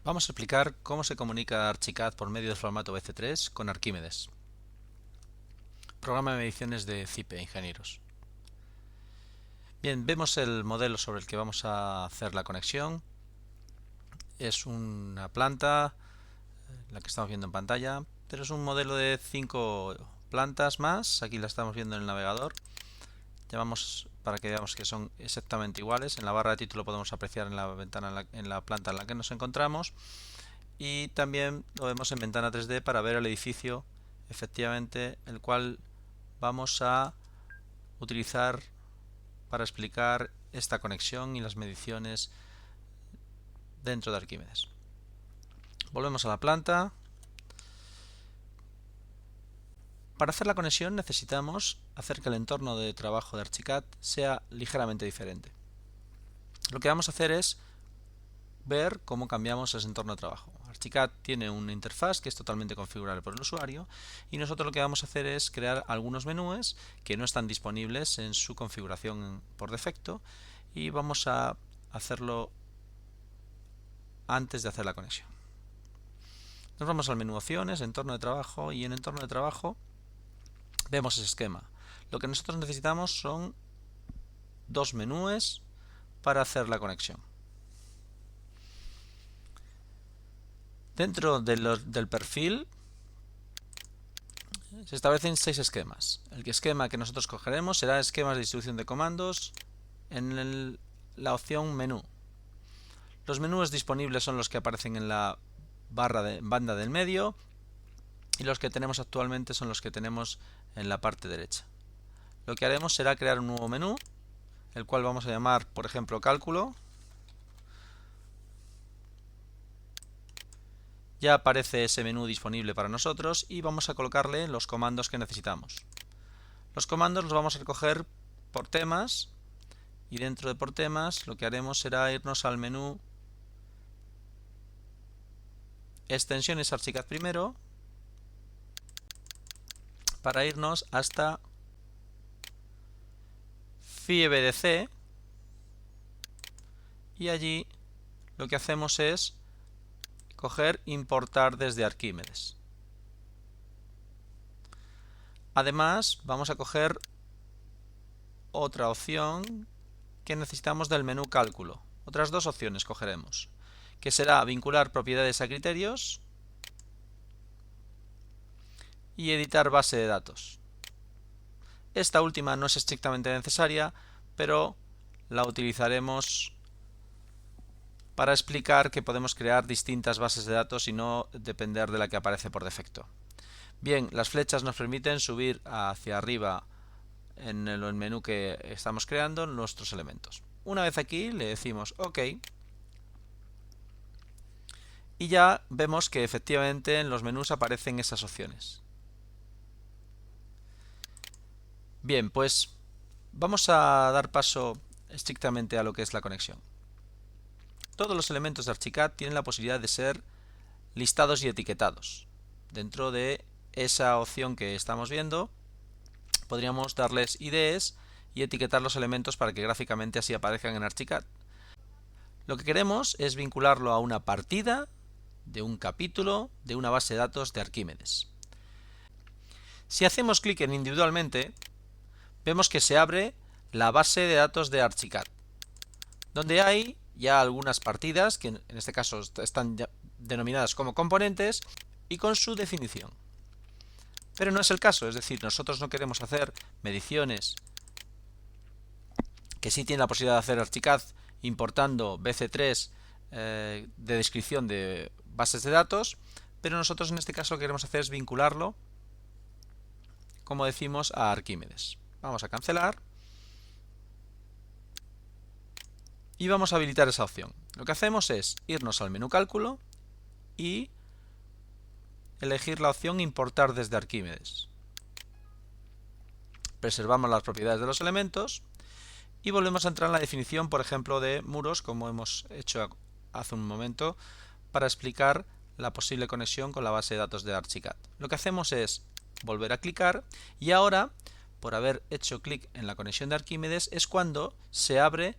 Vamos a explicar cómo se comunica Archicad por medio del formato BC3 con Arquímedes, programa de mediciones de CIPE Ingenieros. Bien, vemos el modelo sobre el que vamos a hacer la conexión. Es una planta, la que estamos viendo en pantalla, pero es un modelo de 5 plantas más. Aquí la estamos viendo en el navegador. Llamamos para que veamos que son exactamente iguales. En la barra de título podemos apreciar en la ventana, en la planta en la que nos encontramos. Y también lo vemos en ventana 3D para ver el edificio, efectivamente, el cual vamos a utilizar para explicar esta conexión y las mediciones dentro de Arquímedes. Volvemos a la planta. Para hacer la conexión necesitamos hacer que el entorno de trabajo de Archicad sea ligeramente diferente. Lo que vamos a hacer es ver cómo cambiamos ese entorno de trabajo. Archicad tiene una interfaz que es totalmente configurable por el usuario y nosotros lo que vamos a hacer es crear algunos menús que no están disponibles en su configuración por defecto y vamos a hacerlo antes de hacer la conexión. Nos vamos al menú opciones, entorno de trabajo, y en entorno de trabajo vemos ese esquema. Lo que nosotros necesitamos son dos menús para hacer la conexión. Dentro del perfil se establecen 6 esquemas. El esquema que nosotros cogeremos será esquemas de distribución de comandos en la opción menú. Los menús disponibles son los que aparecen en la banda del medio y los que tenemos actualmente son los que tenemos en la parte derecha. Lo que haremos será crear un nuevo menú, el cual vamos a llamar, por ejemplo, cálculo. Ya aparece ese menú disponible para nosotros y vamos a colocarle los comandos que necesitamos. Los comandos los vamos a recoger por temas y dentro de por temas lo que haremos será irnos al menú extensiones Archicad primero para irnos hasta FIEBDC y allí lo que hacemos es coger importar desde Arquímedes. Además vamos a coger otra opción que necesitamos del menú cálculo. Otras dos opciones cogeremos, que será vincular propiedades a criterios y editar base de datos. Esta última no es estrictamente necesaria, pero la utilizaremos para explicar que podemos crear distintas bases de datos y no depender de la que aparece por defecto. Bien, las flechas nos permiten subir hacia arriba en el menú que estamos creando nuestros elementos. Una vez aquí le decimos OK y ya vemos que efectivamente en los menús aparecen esas opciones. Bien, pues vamos a dar paso estrictamente a lo que es la conexión. Todos los elementos de Archicad tienen la posibilidad de ser listados y etiquetados. Dentro de esa opción que estamos viendo, podríamos darles IDs y etiquetar los elementos para que gráficamente así aparezcan en Archicad. Lo que queremos es vincularlo a una partida de un capítulo de una base de datos de Arquímedes. Si hacemos clic en individualmente, vemos que se abre la base de datos de Archicad, donde hay ya algunas partidas que en este caso están denominadas como componentes y con su definición. Pero no es el caso, es decir, nosotros no queremos hacer mediciones que sí tiene la posibilidad de hacer Archicad importando BC3 de descripción de bases de datos, pero nosotros en este caso lo que queremos hacer es vincularlo, como decimos, a Arquímedes. Vamos a cancelar y vamos a habilitar esa opción. Lo que hacemos es irnos al menú cálculo y elegir la opción importar desde Arquímedes. Preservamos las propiedades de los elementos y volvemos a entrar en la definición, por ejemplo, de muros, como hemos hecho hace un momento, para explicar la posible conexión con la base de datos de Archicad. Lo que hacemos es volver a clicar y ahora, por haber hecho clic en la conexión de Arquímedes, es cuando se abre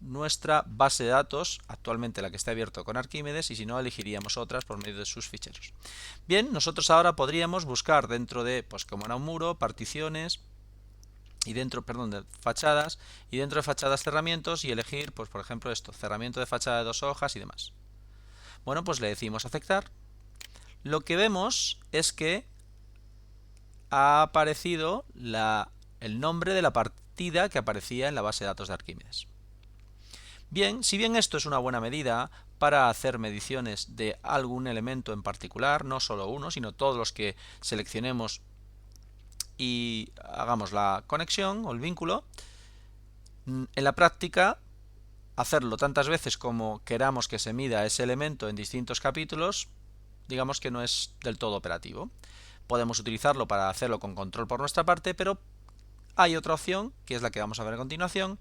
nuestra base de datos, actualmente la que está abierto con Arquímedes, y si no, elegiríamos otras por medio de sus ficheros. Bien, nosotros ahora podríamos buscar dentro de, pues como era un muro, particiones, y dentro, perdón, de fachadas, y dentro de fachadas cerramientos, y elegir, pues por ejemplo esto, cerramiento de fachada de 2 hojas y demás. Bueno, pues le decimos aceptar. Lo que vemos es que ha aparecido el nombre de la partida que aparecía en la base de datos de Arquímedes. Bien, si bien esto es una buena medida para hacer mediciones de algún elemento en particular, no solo uno, sino todos los que seleccionemos y hagamos la conexión o el vínculo, en la práctica, hacerlo tantas veces como queramos que se mida ese elemento en distintos capítulos, digamos que no es del todo operativo. Podemos utilizarlo para hacerlo con control por nuestra parte, pero hay otra opción, que es la que vamos a ver a continuación,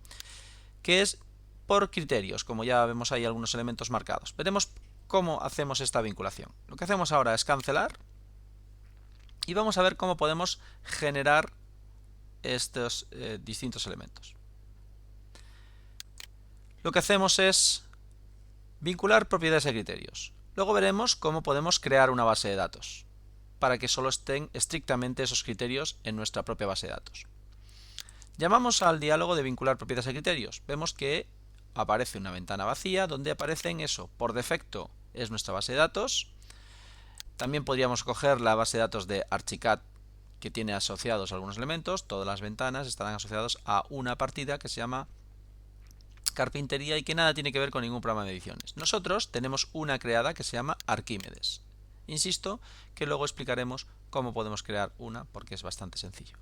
que es por criterios, como ya vemos ahí algunos elementos marcados. Veremos cómo hacemos esta vinculación. Lo que hacemos ahora es cancelar y vamos a ver cómo podemos generar estos distintos elementos. Lo que hacemos es vincular propiedades y criterios. Luego veremos cómo podemos crear una base de datos para que solo estén estrictamente esos criterios en nuestra propia base de datos. Llamamos al diálogo de vincular propiedades y criterios. Vemos que aparece una ventana vacía donde aparecen eso. Por defecto es nuestra base de datos. También podríamos coger la base de datos de Archicad, que tiene asociados algunos elementos. Todas las ventanas estarán asociadas a una partida que se llama carpintería y que nada tiene que ver con ningún programa de ediciones. Nosotros tenemos una creada que se llama Arquímedes. Insisto que luego explicaremos cómo podemos crear una porque es bastante sencillo.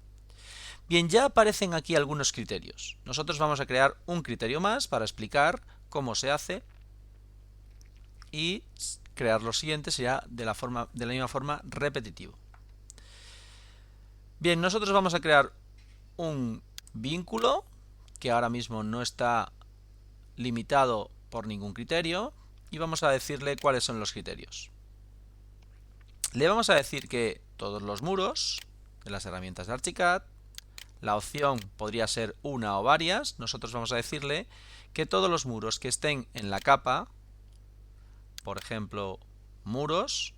Bien, ya aparecen aquí algunos criterios. Nosotros vamos a crear un criterio más para explicar cómo se hace y crear lo siguiente será de la misma forma repetitivo. Bien, nosotros vamos a crear un vínculo que ahora mismo no está limitado por ningún criterio y vamos a decirle cuáles son los criterios. Le vamos a decir que todos los muros de las herramientas de Archicad, la opción podría ser una o varias, nosotros vamos a decirle que todos los muros que estén en la capa, por ejemplo, muros,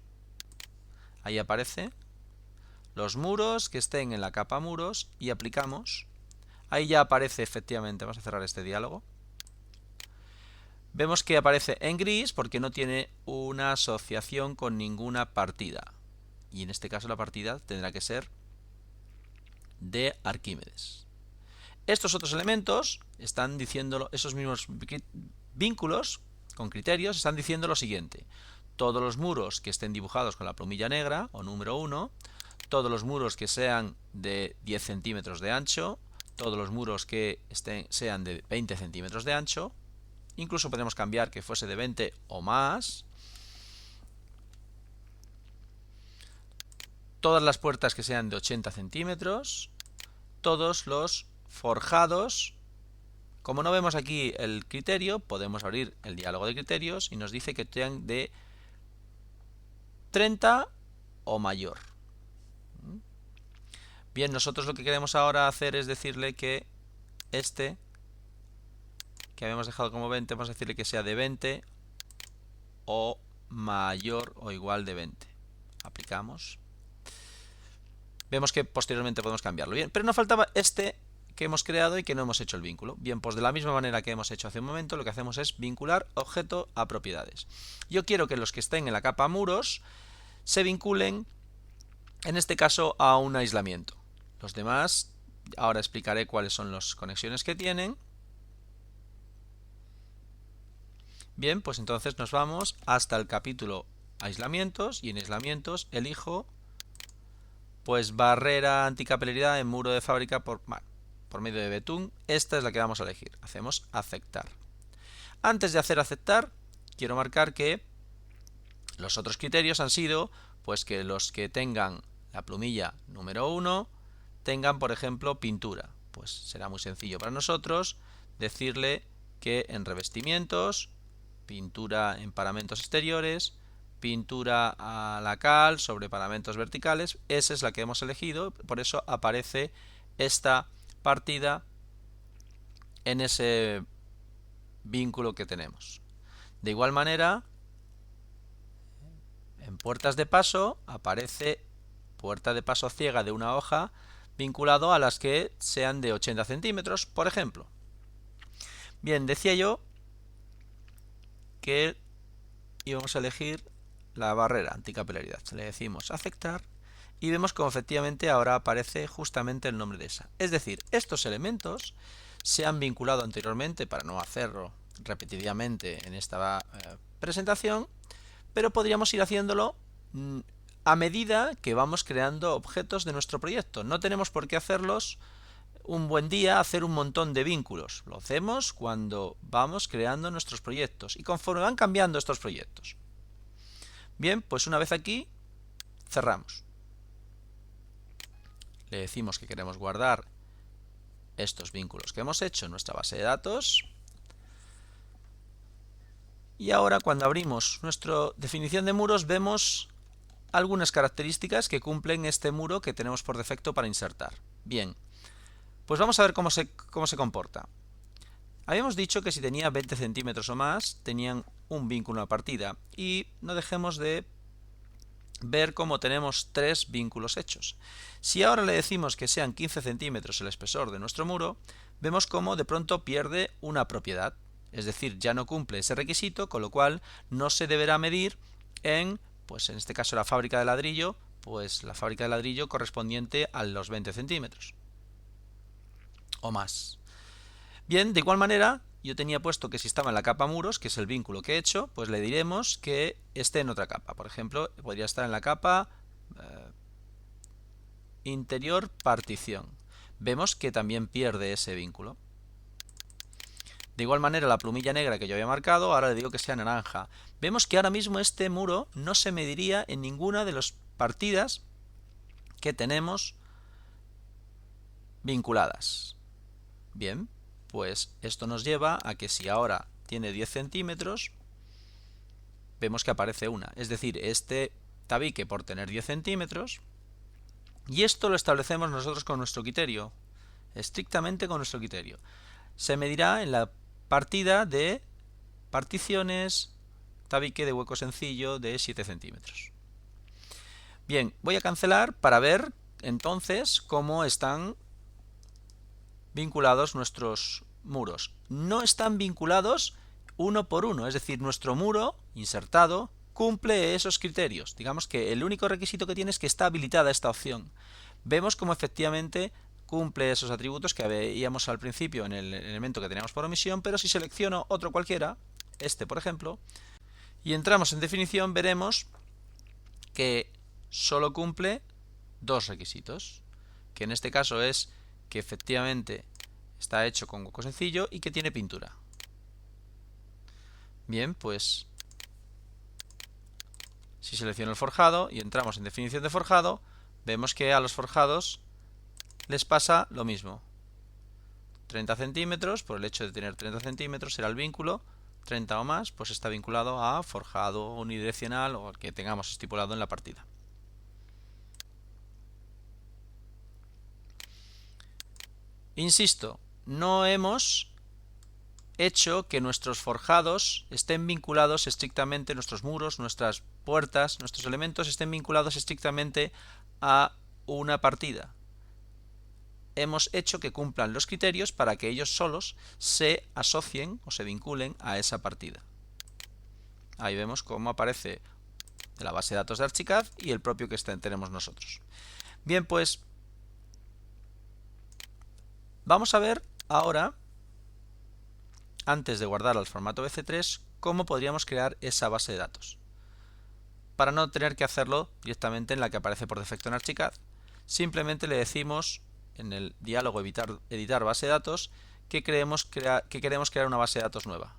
ahí aparece, los muros que estén en la capa muros y aplicamos, ahí ya aparece efectivamente, vamos a cerrar este diálogo, vemos que aparece en gris porque no tiene una asociación con ninguna partida. Y en este caso la partida tendrá que ser de Arquímedes. Estos otros elementos están diciendo, esos mismos vínculos con criterios están diciendo lo siguiente. Todos los muros que estén dibujados con la plumilla negra o número 1, todos los muros que sean de 10 centímetros de ancho, todos los muros que sean de 20 centímetros de ancho, incluso podemos cambiar que fuese de 20 o más. Todas las puertas que sean de 80 centímetros. Todos los forjados. Como no vemos aquí el criterio, podemos abrir el diálogo de criterios y nos dice que sean de 30 o mayor. Bien, nosotros lo que queremos ahora hacer es decirle que este que habíamos dejado como 20, vamos a decirle que sea de 20 o mayor o igual de 20. Aplicamos. Vemos que posteriormente podemos cambiarlo. Bien, pero nos faltaba este que hemos creado y que no hemos hecho el vínculo. Bien, pues de la misma manera que hemos hecho hace un momento, lo que hacemos es vincular objeto a propiedades. Yo quiero que los que estén en la capa muros se vinculen, en este caso, a un aislamiento. Los demás, ahora explicaré cuáles son las conexiones que tienen. Bien, pues entonces nos vamos hasta el capítulo aislamientos y en aislamientos elijo pues barrera anticapelaridad en muro de fábrica por medio de betún. Esta es la que vamos a elegir. Hacemos aceptar. Antes de hacer aceptar, quiero marcar que los otros criterios han sido pues que los que tengan la plumilla número 1 tengan, por ejemplo, pintura. Pues será muy sencillo para nosotros decirle que en revestimientos, pintura en paramentos exteriores, pintura a la cal sobre paramentos verticales, esa es la que hemos elegido, por eso aparece esta partida en ese vínculo que tenemos. De igual manera, en puertas de paso aparece puerta de paso ciega de una hoja vinculado a las que sean de 80 centímetros, por ejemplo. Bien, decía yo que íbamos a elegir la barrera anticapilaridad. Le decimos aceptar y vemos como efectivamente ahora aparece justamente el nombre de esa. Es decir, estos elementos se han vinculado anteriormente para no hacerlo repetidamente en esta presentación, pero podríamos ir haciéndolo a medida que vamos creando objetos de nuestro proyecto. No tenemos por qué hacerlos un buen día, hacer un montón de vínculos. Lo hacemos cuando vamos creando nuestros proyectos y conforme van cambiando estos proyectos. Bien, pues una vez aquí, cerramos. Le decimos que queremos guardar estos vínculos que hemos hecho en nuestra base de datos. Y ahora cuando abrimos nuestra definición de muros vemos algunas características que cumplen este muro que tenemos por defecto para insertar. Bien, pues vamos a ver cómo se comporta. Habíamos dicho que si tenía 20 centímetros o más tenían un vínculo a partida y no dejemos de ver cómo tenemos 3 vínculos hechos. Si ahora le decimos que sean 15 centímetros el espesor de nuestro muro, vemos cómo de pronto pierde una propiedad. Es decir, ya no cumple ese requisito, con lo cual no se deberá medir en, pues en este caso la fábrica de ladrillo, pues la fábrica de ladrillo correspondiente a los 20 centímetros o más. Bien, de igual manera, yo tenía puesto que si estaba en la capa muros, que es el vínculo que he hecho, pues le diremos que esté en otra capa. Por ejemplo, podría estar en la capa interior partición. Vemos que también pierde ese vínculo. De igual manera, la plumilla negra que yo había marcado, ahora le digo que sea naranja. Vemos que ahora mismo este muro no se mediría en ninguna de las partidas que tenemos vinculadas. Bien, pues esto nos lleva a que si ahora tiene 10 centímetros, vemos que aparece una. Es decir, este tabique por tener 10 centímetros, y esto lo establecemos nosotros con nuestro criterio, estrictamente con nuestro criterio. Se medirá en la partida de particiones, tabique de hueco sencillo de 7 centímetros. Bien, voy a cancelar para ver entonces cómo están vinculados nuestros muros. No están vinculados uno por uno, es decir, nuestro muro insertado cumple esos criterios. Digamos que el único requisito que tiene es que está habilitada esta opción. Vemos como efectivamente cumple esos atributos que veíamos al principio en el elemento que teníamos por omisión, pero si selecciono otro cualquiera, este por ejemplo, y entramos en definición, veremos que solo cumple dos requisitos, que en este caso es que efectivamente está hecho con hueco sencillo y que tiene pintura. Bien, pues si selecciono el forjado y entramos en definición de forjado, vemos que a los forjados les pasa lo mismo. 30 centímetros, por el hecho de tener 30 centímetros será el vínculo, 30 o más, pues está vinculado a forjado unidireccional o al que tengamos estipulado en la partida. Insisto, no hemos hecho que nuestros forjados estén vinculados estrictamente, nuestros muros, nuestras puertas, nuestros elementos estén vinculados estrictamente a una partida. Hemos hecho que cumplan los criterios para que ellos solos se asocien o se vinculen a esa partida. Ahí vemos cómo aparece la base de datos de Archicad y el propio que tenemos nosotros. Bien, pues vamos a ver ahora, antes de guardar al formato BC3, cómo podríamos crear esa base de datos. Para no tener que hacerlo directamente en la que aparece por defecto en Archicad, simplemente le decimos en el diálogo editar base de datos que queremos crear una base de datos nueva.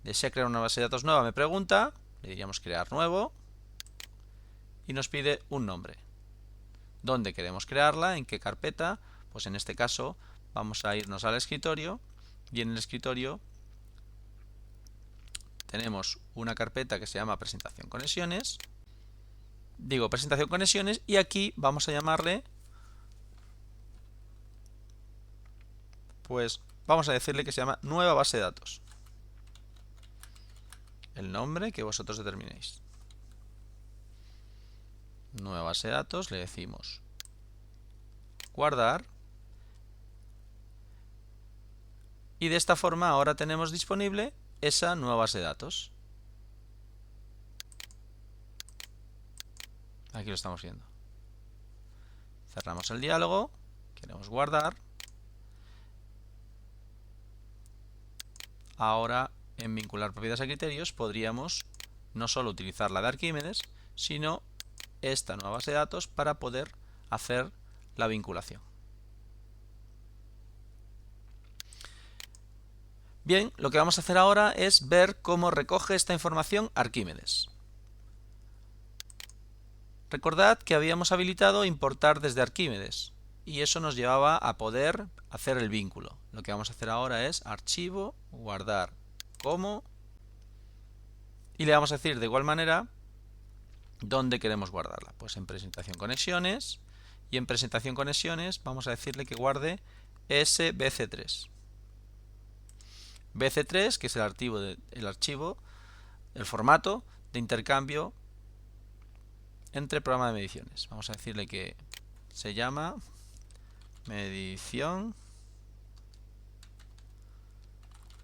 ¿Desea crear una base de datos nueva? Me pregunta, le diríamos crear nuevo y nos pide un nombre. ¿Dónde queremos crearla? ¿En qué carpeta? Pues en este caso vamos a irnos al escritorio y en el escritorio tenemos una carpeta que se llama presentación conexiones. Digo presentación conexiones y aquí vamos a llamarle, pues vamos a decirle que se llama nueva base de datos. el nombre que vosotros determinéis. Nueva base de datos, le decimos guardar. Y de esta forma ahora tenemos disponible esa nueva base de datos. Aquí lo estamos viendo. Cerramos el diálogo, queremos guardar. Ahora en vincular propiedades a criterios podríamos no solo utilizar la de Arquímedes, sino esta nueva base de datos para poder hacer la vinculación. Bien, lo que vamos a hacer ahora es ver cómo recoge esta información Arquímedes. Recordad que habíamos habilitado importar desde Arquímedes y eso nos llevaba a poder hacer el vínculo. Lo que vamos a hacer ahora es archivo, guardar como, y le vamos a decir de igual manera dónde queremos guardarla. Pues en presentación conexiones, y en presentación conexiones vamos a decirle que guarde SBC3. BC3, que es el formato de intercambio entre programa de mediciones. Vamos a decirle que se llama medición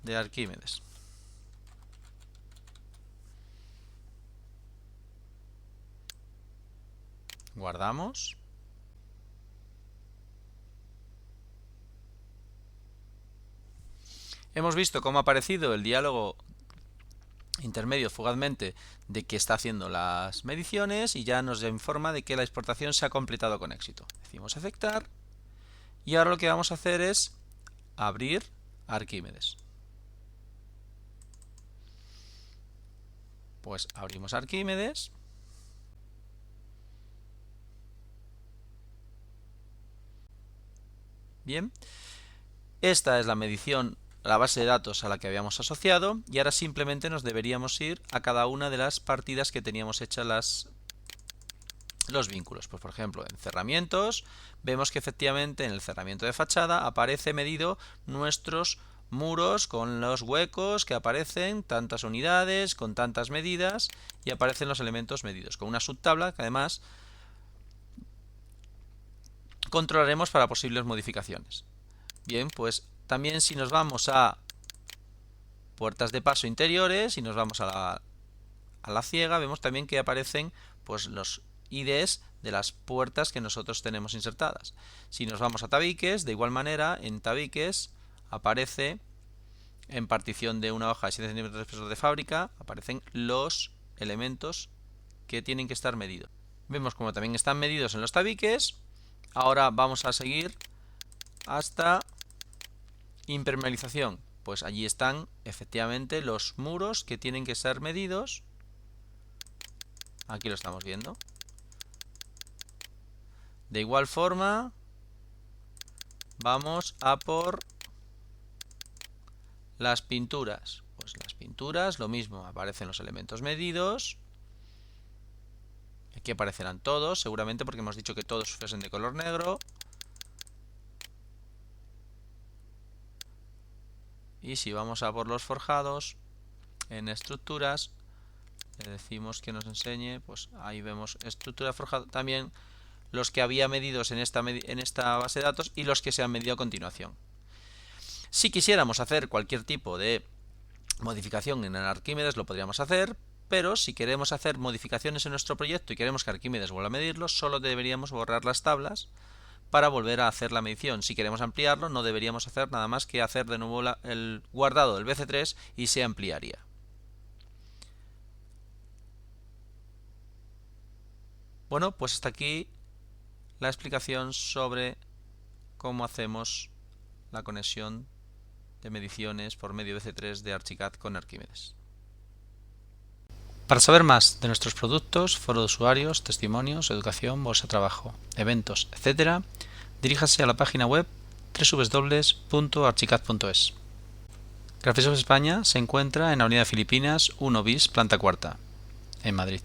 de Arquímedes. Guardamos. Hemos visto cómo ha aparecido el diálogo intermedio fugazmente de que está haciendo las mediciones y ya nos informa de que la exportación se ha completado con éxito. Decimos aceptar y ahora lo que vamos a hacer es abrir Arquímedes. Pues abrimos Arquímedes. Bien, esta es la medición, la base de datos a la que habíamos asociado y ahora simplemente nos deberíamos ir a cada una de las partidas que teníamos hechas los vínculos. Pues por ejemplo, en cerramientos vemos que efectivamente en el cerramiento de fachada aparece medido nuestros muros con los huecos que aparecen, tantas unidades, con tantas medidas y aparecen los elementos medidos, con una subtabla que además controlaremos para posibles modificaciones. Bien, pues también si nos vamos a puertas de paso interiores y nos vamos a la ciega, vemos también que aparecen pues los IDs de las puertas que nosotros tenemos insertadas. Si nos vamos a tabiques, de igual manera en tabiques aparece en partición de una hoja de 7 centímetros de espesor de fábrica, aparecen los elementos que tienen que estar medidos. Vemos como también están medidos en los tabiques. Ahora vamos a seguir hasta impermeabilización. Pues allí están efectivamente los muros que tienen que ser medidos. Aquí lo estamos viendo. De igual forma, vamos a por las pinturas. Pues las pinturas, lo mismo, aparecen los elementos medidos. Aquí aparecerán todos, seguramente porque hemos dicho que todos fuesen de color negro. Y si vamos a por los forjados, en estructuras, le decimos que nos enseñe, pues ahí vemos estructura forjada, también los que había medidos en esta base de datos y los que se han medido a continuación. Si quisiéramos hacer cualquier tipo de modificación en el Arquímedes lo podríamos hacer, pero si queremos hacer modificaciones en nuestro proyecto y queremos que Arquímedes vuelva a medirlo, solo deberíamos borrar las tablas para volver a hacer la medición. Si queremos ampliarlo, no deberíamos hacer nada más que hacer de nuevo el guardado del BC3 y se ampliaría. Bueno, pues hasta aquí la explicación sobre cómo hacemos la conexión de mediciones por medio BC3 de Archicad con Arquímedes. Para saber más de nuestros productos, foro de usuarios, testimonios, educación, bolsa de trabajo, eventos, etc., diríjase a la página web www.archicad.es. Graphisoft España se encuentra en Avenida Filipinas 1 bis, planta cuarta, en Madrid.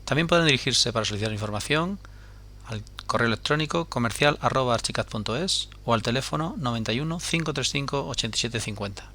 También pueden dirigirse para solicitar información al correo electrónico comercial@archicad.es o al teléfono 91 535 8750.